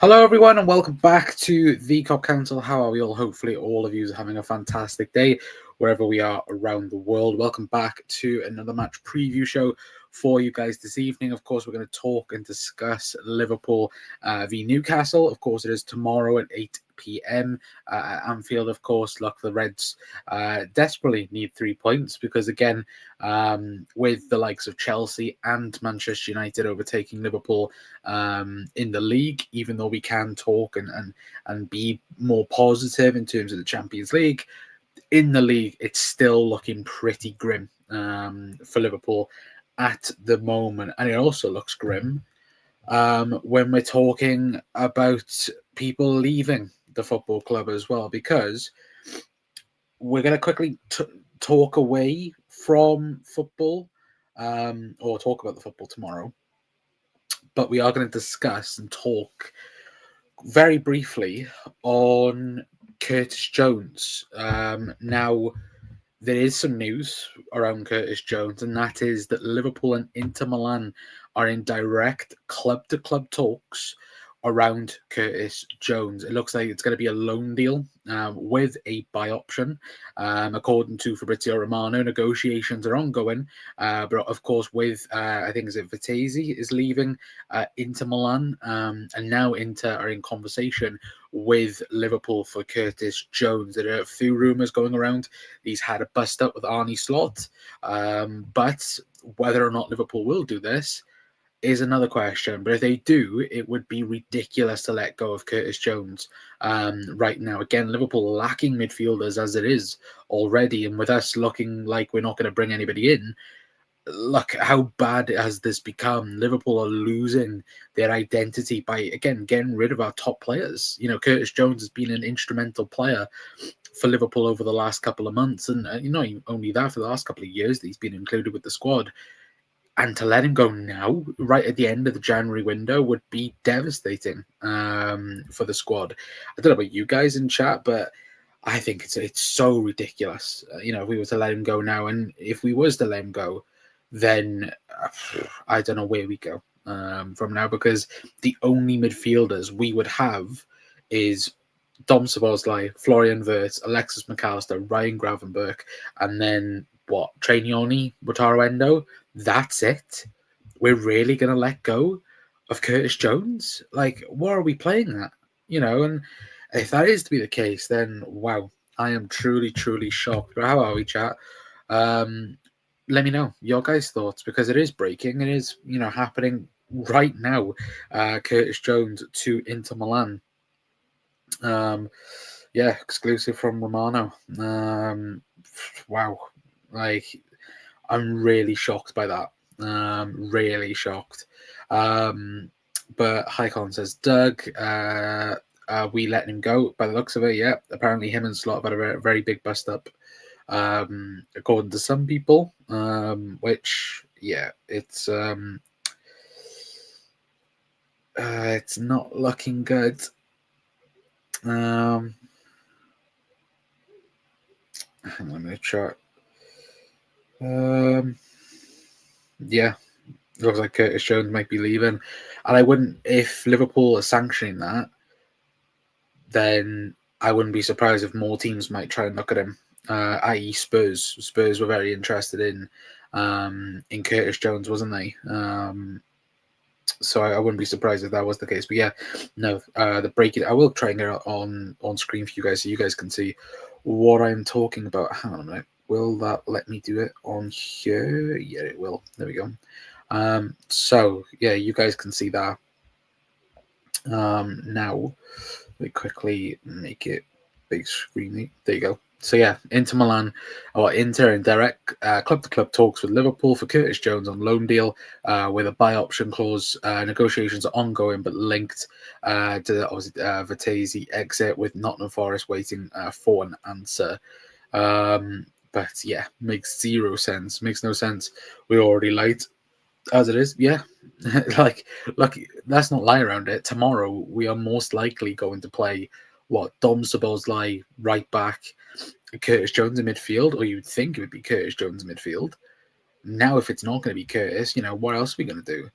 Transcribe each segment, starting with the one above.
Hello, everyone, and welcome back to the Cop Council. How are we all? Hopefully, all of you are having a fantastic day wherever we are around the world. Welcome back to another match preview show for you guys this evening. Of course, we're going to talk and discuss Liverpool v Newcastle. Of course, it is tomorrow at 8 p.m. At Anfield. Of course, look, the Reds desperately need 3 points because, again, with the likes of Chelsea and Manchester United overtaking Liverpool in the league, even though we can talk and be more positive in terms of the Champions League, in the league, it's still looking pretty grim for Liverpool at the moment. And it also looks grim when we're talking about people leaving the football club as well, because we're going to quickly talk away from football or talk about the football tomorrow. But we are going to discuss and talk very briefly on Curtis Jones. Now, there is some news around Curtis Jones, and that is that Liverpool and Inter Milan are in direct club-to-club talks around Curtis Jones. It looks like it's going to be a loan deal with a buy option. According to Fabrizio Romano, negotiations are ongoing, but of course with, I think, is it Vitesse is leaving Inter Milan, and now Inter are in conversation with Liverpool for Curtis Jones. There are a few rumours going around. He's had a bust up with Arne Slot, but whether or not Liverpool will do this is another question. But if they do, it would be ridiculous to let go of Curtis Jones right now. Again, Liverpool lacking midfielders as it is already, and with us looking like we're not going to bring anybody in, look how bad has this become. Liverpool are losing their identity by, again, getting rid of our top players. You know, Curtis Jones has been an instrumental player for Liverpool over the last couple of months, and not only that, for the last couple of years that he's been included with the squad. And to let him go now, right at the end of the January window, would be devastating for the squad. I don't know about you guys in chat, but I think it's so ridiculous. If we were to let him go now, and if we was to let him go, then I don't know where we go from now, because the only midfielders we would have is Dom Szoboszlai, Florian Wirtz, Alexis McAllister, Ryan Gravenberch, and then Trainioni, Wataru Endo. That's it. We're really going to let go of Curtis Jones? Like, what are we playing at? And if that is to be the case, then wow, I am truly, truly shocked. But how are we, chat? Let me know your guys' thoughts, because it is breaking. It is, happening right now. Curtis Jones to Inter Milan. Exclusive from Romano. Wow, like, I'm really shocked by that. Really shocked. But Haikon says, Doug, we letting him go by the looks of it. Yeah, apparently him and Slot have had a very big bust up, according to some people. Which, yeah, it's not looking good. Hang on a minute, chart. Yeah, looks like Curtis Jones might be leaving, and I wouldn't, if Liverpool are sanctioning that, then I wouldn't be surprised if more teams might try and look at him. I.e., Spurs. Spurs were very interested in Curtis Jones, wasn't they? So I wouldn't be surprised if that was the case. But yeah, no, the breaking. I will try and get it on screen for you guys, so you guys can see what I'm talking about. Hang on a minute. Will that let me do it on here? Yeah, it will. There we go. So yeah, you guys can see that. Now, let me quickly make it big screen. There you go. So yeah, Inter Milan, or Inter in direct club-to-club talks with Liverpool for Curtis Jones on loan deal with a buy option clause. Negotiations are ongoing, but linked to obviously Vitesse exit, with Nottingham Forest waiting for an answer. But yeah, makes zero sense. Makes no sense. We already lied as it is. Yeah, like let's not lie around it. Tomorrow we are most likely going to play Dom Szoboszlai right back, Curtis Jones in midfield, or you'd think it would be Curtis Jones in midfield. Now, if it's not going to be Curtis, what else are we going to do?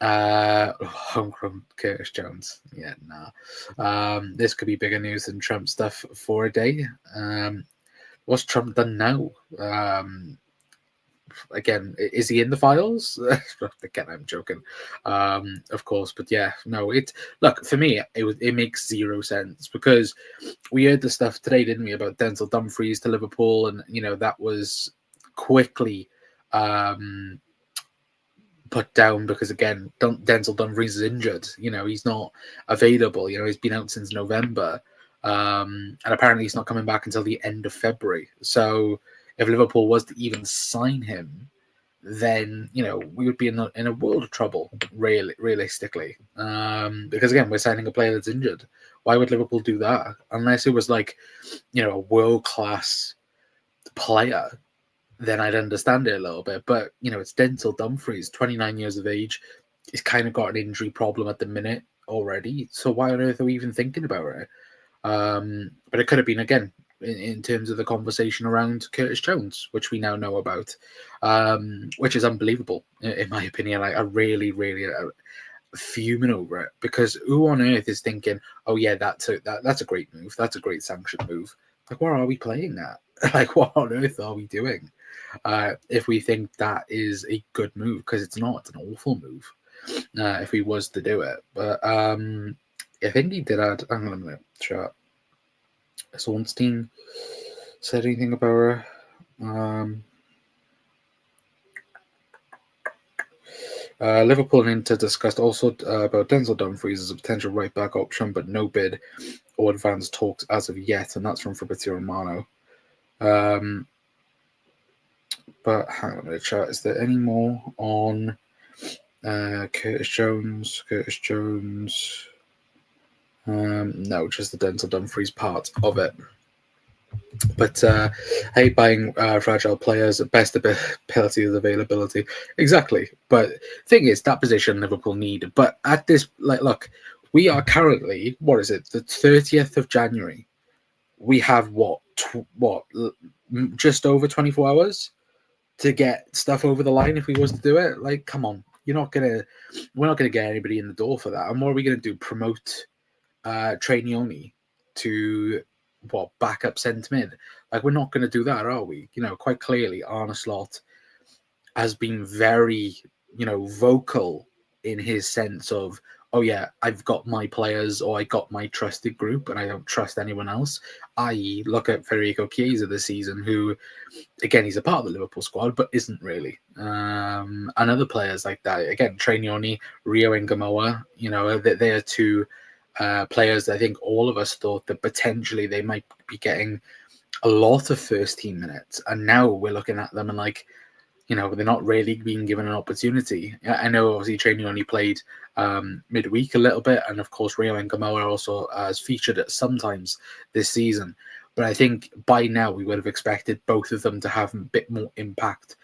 Homegrown Curtis Jones. Yeah, nah. This could be bigger news than Trump stuff for a day. What's Trump done now? Again, is he in the files? Again, I'm joking, of course. But yeah, no. Look, for me, it makes zero sense because we heard the stuff today, didn't we, about Denzel Dumfries to Liverpool, and that was quickly put down because again, Denzel Dumfries is injured. He's not available. He's been out since November, and apparently he's not coming back until the end of February. So if Liverpool was to even sign him, then we would be in a world of trouble, realistically. Because again, we're signing a player that's injured. Why would Liverpool do that unless it was like a world class player? Then I'd understand it a little bit. But it's Denzel Dumfries, 29 years of age. He's kind of got an injury problem at the minute already. So why on earth are we even thinking about it? But it could have been again in terms of the conversation around Curtis Jones, which we now know about, which is unbelievable in my opinion. I really, really fuming over it because who on earth is thinking, oh yeah, that's a great move, that's a great sanction move. Like, what are we playing at? Like, what on earth are we doing? If we think that is a good move, because it's not, it's an awful move. If he was to do it, but I think he did add. I'm going to chat. Has Ornstein said anything about her? Liverpool and Inter discussed also about Denzel Dumfries as a potential right back option, but no bid or advanced talks as of yet, and that's from Fabrizio Romano. But hang on a minute, chat. Is there any more on Curtis Jones? No, just the Denzel Dumfries part of it. But hey, buying fragile players at best ability is availability. Exactly. But thing is, that position Liverpool need. But at this, look, we are currently, what is it, the 30th of January. We have just over 24 hours to get stuff over the line if we was to do it. Like, come on. We're not gonna get anybody in the door for that. And what are we gonna do? Promote Trainioni to backup centre mid? Like, we're not going to do that, are we? Quite clearly, Arne Slot has been very, vocal in his sense of, oh yeah, I've got my players, or I got my trusted group, and I don't trust anyone else. I.e., look at Federico Chiesa this season, who, again, he's a part of the Liverpool squad, but isn't really. And other players like that, again, Trainioni, Rio and Gamoa, they are two players. I think all of us thought that potentially they might be getting a lot of first team minutes, and now we're looking at them and like, they're not really being given an opportunity. I know obviously Trainee only played midweek a little bit, and of course Rio and Gamoa also has featured at sometimes this season. But I think by now we would have expected both of them to have a bit more impact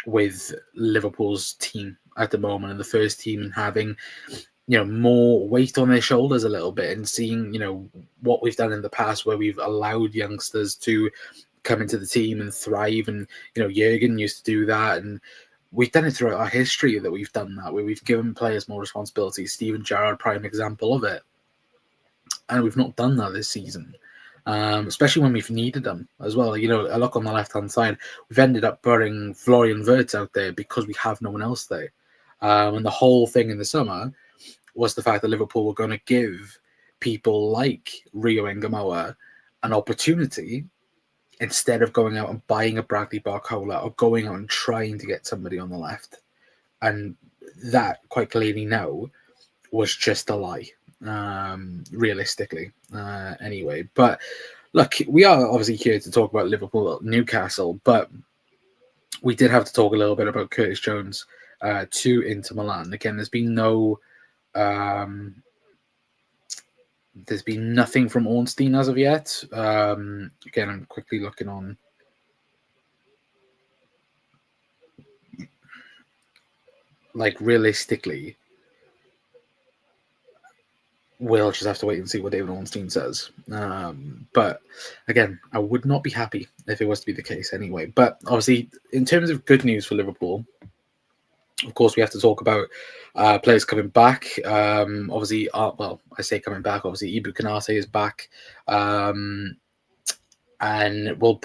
with Liverpool's team at the moment, and the first team, and having more weight on their shoulders a little bit, and seeing what we've done in the past where we've allowed youngsters to come into the team and thrive, and Jurgen used to do that, and we've done it throughout our history that we've done that, where we've given players more responsibility. Steven Gerrard, prime example of it, and we've not done that this season. Especially when we've needed them as well. I look on the left-hand side, we've ended up putting Florian Wirtz out there because we have no one else there. And the whole thing in the summer was the fact that Liverpool were going to give people like Rio and Gamoa an opportunity instead of going out and buying a Bradley Barcola or going out and trying to get somebody on the left. And that, quite clearly now, was just a lie, realistically, anyway. But look, we are obviously here to talk about Liverpool, Newcastle, but we did have to talk a little bit about Curtis Jones to Inter Milan. Again, there's been nothing from Ornstein as of yet. Again, I'm quickly looking on. Like, realistically, we'll just have to wait and see what David Ornstein says. But again, I would not be happy if it was to be the case anyway. But obviously, in terms of good news for Liverpool, Of course, we have to talk about players coming back. Obviously, well, I say coming back. Obviously, Ibu Kanate is back, and will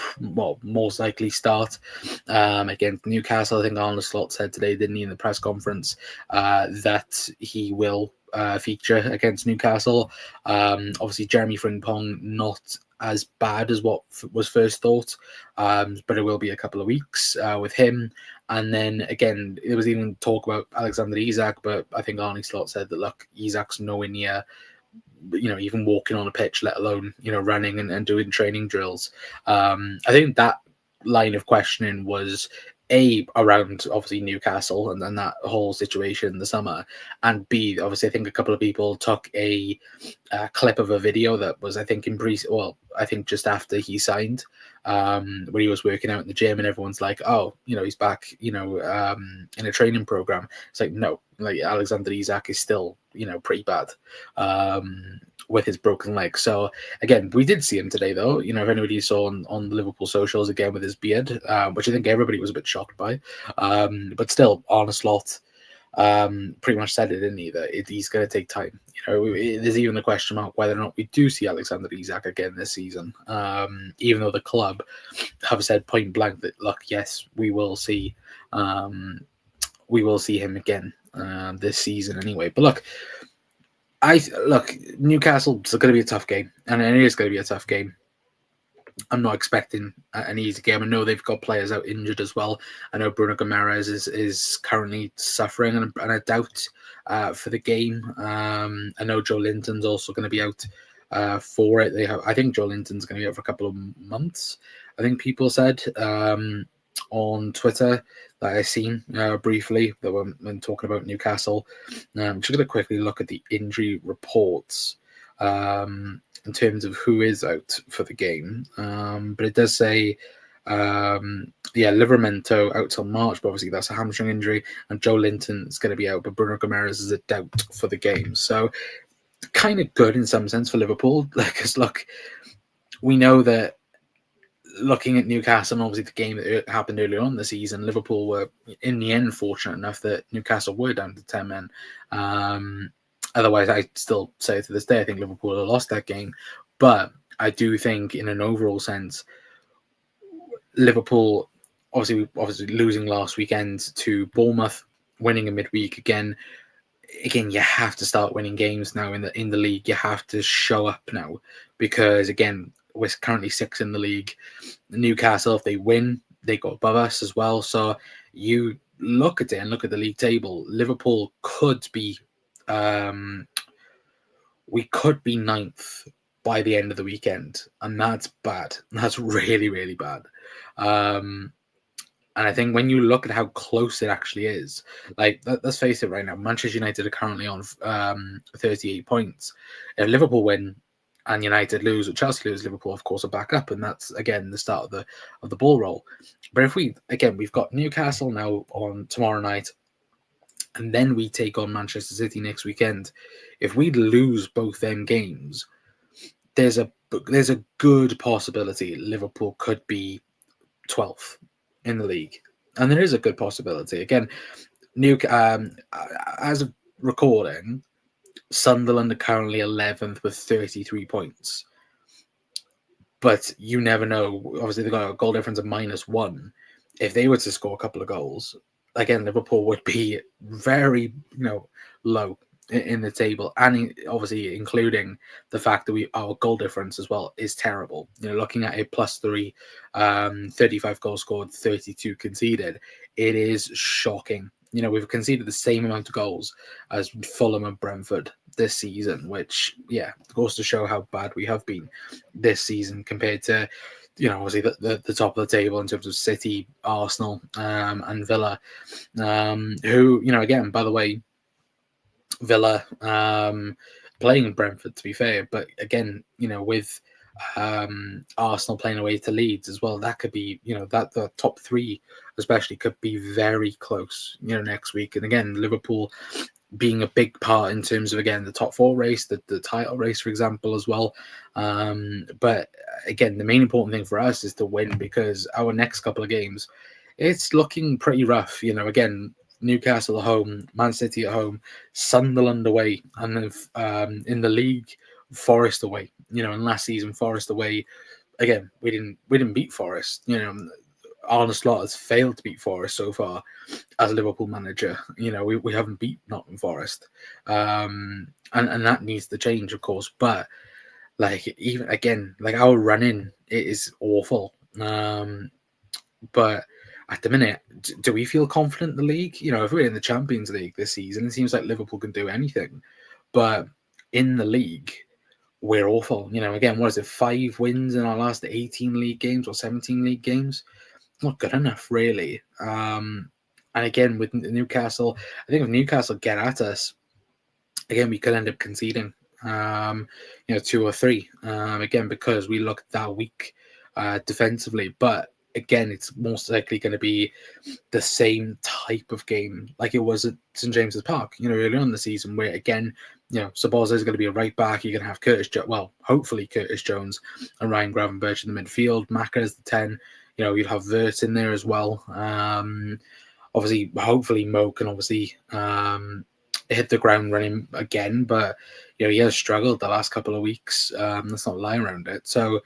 most likely start against Newcastle. I think Arne Slot said today, didn't he, in the press conference, that he will feature against Newcastle. Obviously, Jeremy Frimpong not as bad as what was first thought, but it will be a couple of weeks with him. And then again, there was even talk about Alexander Isak, but I think Arne Slot said that, look, Isak's nowhere near, even walking on a pitch, let alone, running and doing training drills. I think that line of questioning was around obviously Newcastle and that whole situation in the summer, and B, obviously I think a couple of people took a clip of a video that was, I think, I think just after he signed, where he was working out in the gym, and everyone's like, oh, he's back, in a training program. It's like, no, like Alexander Isak is still, pretty bad with his broken leg. So again, we did see him today, though. If anybody saw on the Liverpool socials, again with his beard, which I think everybody was a bit shocked by, but still, Arne Slot pretty much said it, didn't he, that he's going to take time. There's even a question mark whether or not we do see Alexander Isak again this season, even though the club have said point blank that, look, yes, we will see him again this season anyway. But look, Newcastle's going to be a tough game, and it is going to be a tough game. I'm not expecting an easy game. I know they've got players out injured as well. I know Bruno Guimaraes is currently suffering and a doubt for the game. I know Joe Linton's also going to be out for it. I think Joe Linton's going to be out for a couple of months. I think people said on Twitter that I seen briefly that when talking about Newcastle. I'm just going to quickly look at the injury reports in terms of who is out for the game. But it does say, Livramento out till March, but obviously that's a hamstring injury, and Joe Linton is going to be out, but Bruno Guimaraes is a doubt for the game. So kind of good in some sense for Liverpool, because look, we know that looking at Newcastle and obviously the game that happened earlier on the season, Liverpool were in the end fortunate enough that Newcastle were down to 10 men. Otherwise, I still say to this day, I think Liverpool have lost that game. But I do think in an overall sense, Liverpool, obviously losing last weekend to Bournemouth, winning a midweek again, you have to start winning games now in the league. You have to show up now, because again, we're currently 6th in the league. Newcastle, if they win, they go above us as well. So you look at it and look at the league table. Liverpool could be, we could be 9th by the end of the weekend, and that's bad. That's really, really bad. And I think when you look at how close it actually is, like, let's face it right now, Manchester United are currently on 38 points. If Liverpool win and United lose, or Chelsea lose, Liverpool, of course, are back up, and that's, again, the start of the ball roll. But if we've got Newcastle now on tomorrow night, and then we take on Manchester City next weekend. If we lose both them games, there's a good possibility Liverpool could be 12th in the league, and there is a good possibility. Again, as of recording, Sunderland are currently 11th with 33 points. But you never know. Obviously, they've got a goal difference of -1. If they were to score a couple of goals, again, Liverpool would be very, low in the table, and obviously including the fact that our goal difference as well is terrible. Looking at a +3, 35 goals scored, 32 conceded, it is shocking. We've conceded the same amount of goals as Fulham and Brentford this season, which, goes to show how bad we have been this season compared to, obviously the top of the table in terms of City, Arsenal, and Villa, who, again, by the way, Villa playing Brentford, to be fair, but again, with Arsenal playing away to Leeds as well, that could be, that the top 3 especially could be very close, next week. And again, Liverpool being a big part in terms of, again, the top 4 race, the title race, for example, as well. But again, the main important thing for us is to win, because our next couple of games, it's looking pretty rough. Again, Newcastle at home, Man City at home, Sunderland away, and if, in the league, Forest away. And last season, Forest away. Again, we didn't beat Forest. Arne Slot has failed to beat Forest so far as Liverpool manager. We haven't beat Nottingham Forest, and that needs to change, of course. But even again, our running it is awful. But at the minute, do we feel confident in the league? If we're in the Champions League this season, it seems like Liverpool can do anything. But in the league, we're awful. Again, what is it? 5 wins in our last 18 league games or 17 league games. Not good enough, really. And again, with Newcastle, I think if Newcastle get at us, again, we could end up conceding, 2 or 3, again, because we look that weak defensively. But again, it's most likely going to be the same type of game like it was at St James's Park, early on in the season, where again, Sabozza is going to be a right back. You're going to have hopefully Curtis Jones and Ryan Gravenberch in the midfield. Maka is the 10. You'll have Vert in there as well. Obviously, hopefully Mo can hit the ground running again, but he has struggled the last couple of weeks. Let's not lie around it. So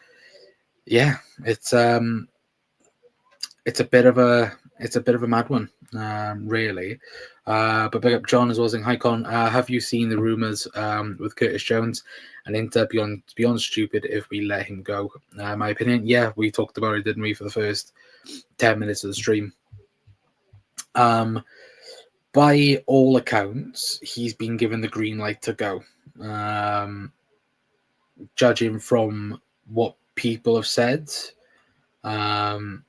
yeah, it's a bit of a mad one, really. But big up John as well, saying, "Hi Con, have you seen the rumours with Curtis Jones and Inter beyond stupid if we let him go?" My opinion, yeah, we talked about it, didn't we, for the first 10 minutes of the stream. By all accounts, he's been given the green light to go. Judging from what people have said, and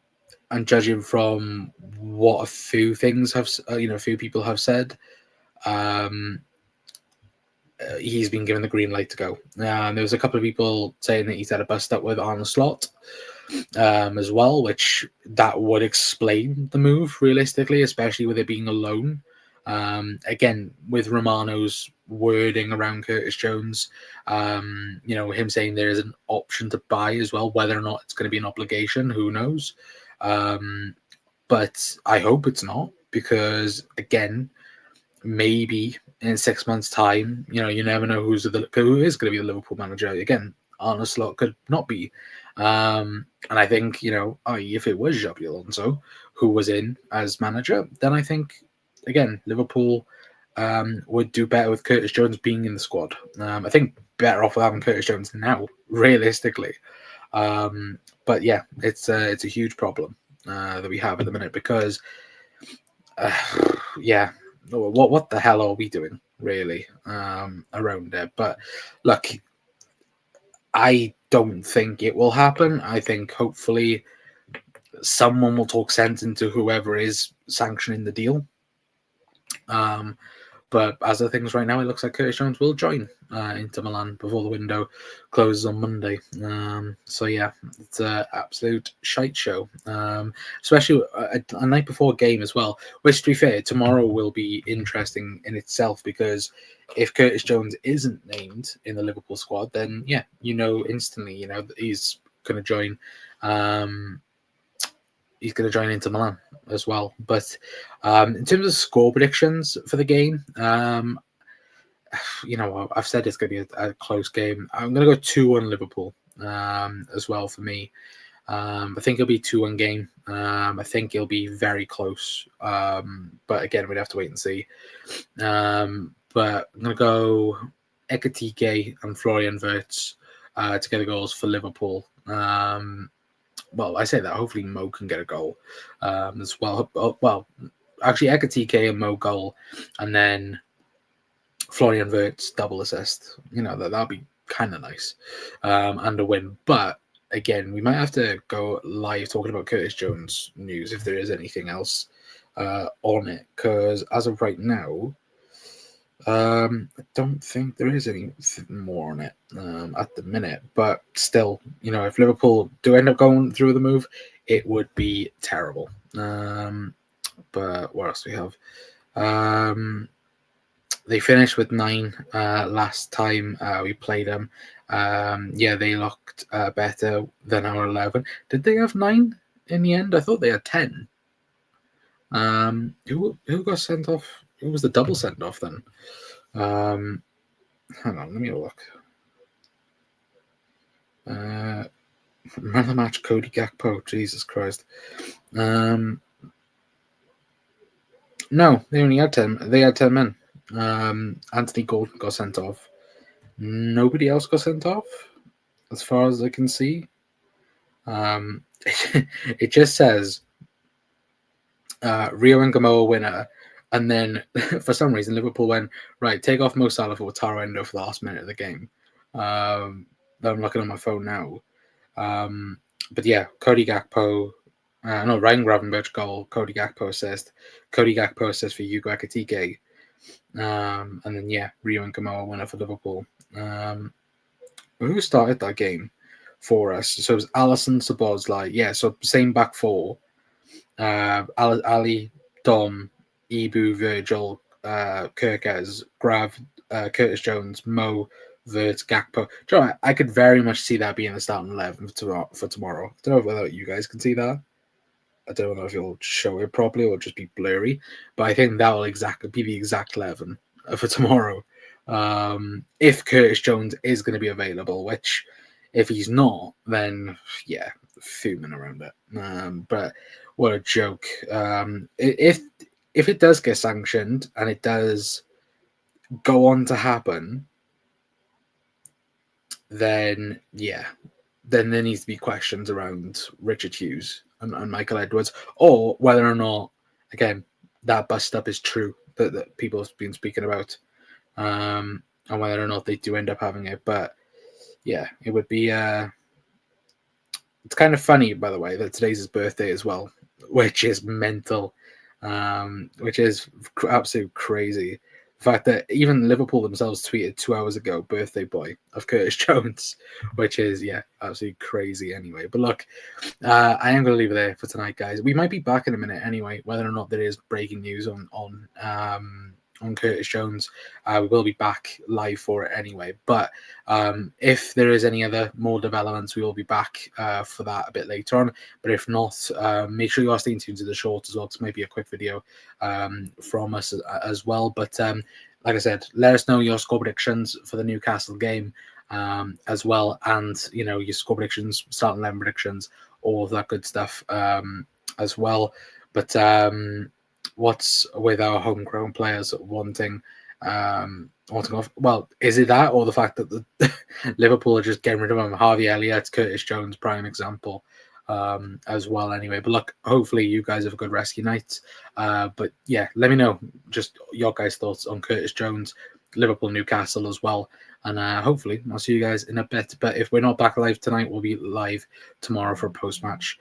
judging from what a few things have, a few people have said, he's been given the green light to go. There was a couple of people saying that he's had a bust up with Arne Slot as well, which that would explain the move realistically, especially with it being a loan. Again, with Romano's wording around Curtis Jones, him saying there is an option to buy as well, whether or not it's going to be an obligation, who knows? But I hope it's not, because again, maybe in 6 months' time, you never know who is going to be the Liverpool manager. Again, Arne Slot could not be. And I think, if it was Xabi Alonso who was in as manager, then I think, again, Liverpool would do better with Curtis Jones being in the squad. I think better off with having Curtis Jones now, realistically. But yeah, it's a huge problem that we have at the minute, because, yeah, what the hell are we doing, really, around there? But look, I don't think it will happen. I think hopefully someone will talk sense into whoever is sanctioning the deal. But as of things right now, it looks like Curtis Jones will join Inter Milan before the window closes on Monday. So yeah, it's an absolute shite show, especially a night before a game as well. Which, to be fair, tomorrow will be interesting in itself, because if Curtis Jones isn't named in the Liverpool squad, then yeah, instantly, that he's going to join. He's going to join Inter Milan as well. But in terms of score predictions for the game, I've said it's going to be a close game. I'm going to go 2-1 Liverpool as well for me. I think it'll be 2-1 game. I think it'll be very close. But again, we'd have to wait and see. But I'm going to go Ekatike and Florian Wirtz to get the goals for Liverpool. Well, I say that. Hopefully, Mo can get a goal as well. Well, actually, Ekatike and Mo goal, and then Florian Wirtz double assist. That'll be kind of nice, and a win. But again, we might have to go live talking about Curtis Jones news if there is anything else on it, because as of right now, I don't think there is anything more on it at the minute. But still, if Liverpool do end up going through the move, it would be terrible. But what else do we have? They finished with 9 last time we played them. Yeah, they looked better than our 11. Did they have 9 in the end? I thought they had 10. Who got sent off? Who was the double sent off then? Hang on, let me have a look. Man of the match, Cody Gakpo. Jesus Christ. No, they only had 10. They had 10 men. Anthony Gordon got sent off. Nobody else got sent off, as far as I can see. It just says Rio and Gamoa winner, and then for some reason Liverpool went right. Take off Mo Salah for Wataru Endo for the last minute of the game. I'm looking on my phone now. But yeah, Cody Gakpo. No, Ryan Gravenberch goal. Cody Gakpo assist. Cody Gakpo assist for Hugo Ekitike. And then yeah, Rio and Gamoa winner for Liverpool. Who started that game for us? So it was Alisson, Szoboszlai. Yeah, so same back four. Ali, Dom, Ibu, Virgil, Kirkez, Grav, Curtis Jones, Mo, Vert, Gakpo. Do you know what? I could very much see that being the starting 11 for tomorrow. I don't know whether you guys can see that. I don't know if it'll show it properly or just be blurry, but I think that will exactly be the exact 11 for tomorrow. If Curtis Jones is going to be available, which if he's not, then yeah, fuming around it. But what a joke. If it does get sanctioned and it does go on to happen, then yeah, then there needs to be questions around Richard Hughes and Michael Edwards, or whether or not, again, that bust up is true that people have been speaking about, and whether or not they do end up having it. But yeah, it would be. It's kind of funny, by the way, that today's his birthday as well, which is mental, which is absolute crazy. The fact that even Liverpool themselves tweeted 2 hours ago, birthday boy of Curtis Jones, which is, yeah, absolutely crazy anyway. But look, I am going to leave it there for tonight, guys. We might be back in a minute anyway, whether or not there is breaking news on Curtis Jones. We will be back live for it anyway. But if there is any other more developments, we will be back for that a bit later on. But if not, make sure you are staying tuned to the short as well, because maybe a quick video from us as well. But like I said, let us know your score predictions for the Newcastle game as well, and your score predictions, starting 11 predictions, all of that good stuff as well. But what's with our homegrown players wanting off? Well, is it that, or the fact that the Liverpool are just getting rid of him? Harvey Elliott, Curtis Jones, prime example as well. Anyway, but look, hopefully you guys have a good rest of your night. But yeah, let me know just your guys' thoughts on Curtis Jones, Liverpool, Newcastle as well. And hopefully I'll see you guys in a bit. But if we're not back live tonight, we'll be live tomorrow for a post-match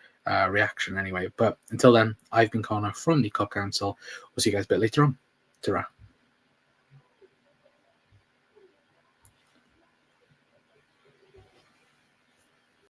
reaction anyway. But until then, I've been Connor from the Cop Council. We'll see you guys a bit later on. Ta-ra.